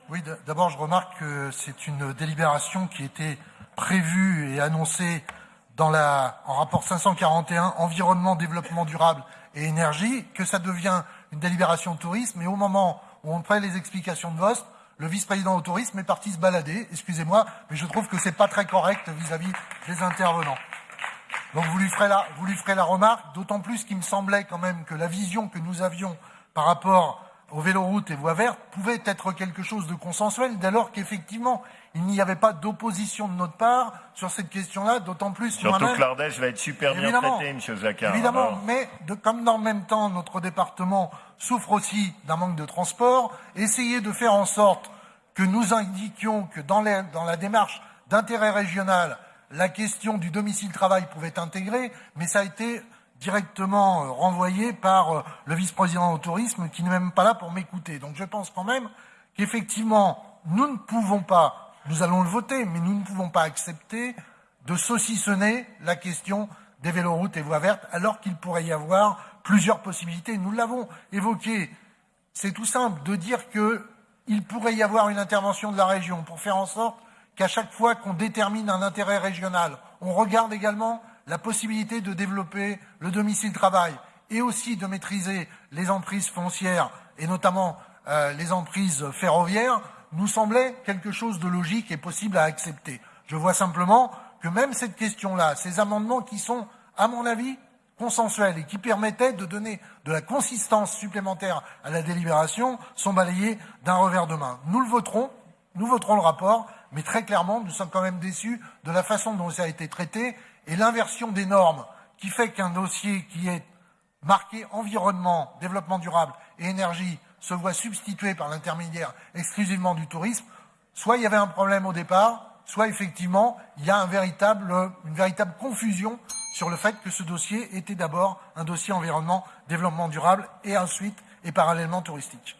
Oui, d'abord, je remarque que c'est une délibération qui était prévue et annoncée en rapport 541, environnement, développement durable et énergie, que ça devient une délibération tourisme, et au moment où on fait les explications de vote, le vice-président au tourisme est parti se balader, excusez-moi, mais je trouve que c'est pas très correct vis-à-vis des intervenants. Donc vous lui ferez la remarque, d'autant plus qu'il me semblait quand même que la vision que nous avions par rapport aux véloroutes et voies vertes pouvait être quelque chose de consensuel, dès lors qu'effectivement, il n'y avait pas d'opposition de notre part sur cette question-là, d'autant plus... Surtout que l'Ardèche va être super bien traité, M. Jacquard. Évidemment, alors... mais comme dans le même temps, notre département souffre aussi d'un manque de transport, essayer de faire en sorte que nous indiquions que dans la démarche d'intérêt régional, la question du domicile-travail pouvait être intégrée, mais ça a été directement renvoyé par le vice-président au tourisme qui n'est même pas là pour m'écouter. Donc je pense quand même qu'effectivement, nous ne pouvons pas, nous allons le voter, mais nous ne pouvons pas accepter de saucissonner la question des véloroutes et voies vertes, alors qu'il pourrait y avoir plusieurs possibilités. Nous l'avons évoqué. C'est tout simple de dire qu'il pourrait y avoir une intervention de la région pour faire en sorte qu'à chaque fois qu'on détermine un intérêt régional, on regarde également la possibilité de développer le domicile-travail et aussi de maîtriser les emprises foncières et notamment les emprises ferroviaires, nous semblait quelque chose de logique et possible à accepter. Je vois simplement que même cette question-là, ces amendements qui sont, à mon avis, consensuels et qui permettaient de donner de la consistance supplémentaire à la délibération, sont balayés d'un revers de main. Nous voterons le rapport, mais très clairement, nous sommes quand même déçus de la façon dont ça a été traité et l'inversion des normes qui fait qu'un dossier qui est marqué environnement, développement durable et énergie se voit substitué par l'intermédiaire exclusivement du tourisme. Soit il y avait un problème au départ, soit effectivement il y a une véritable confusion sur le fait que ce dossier était d'abord un dossier environnement, développement durable et ensuite et parallèlement touristique.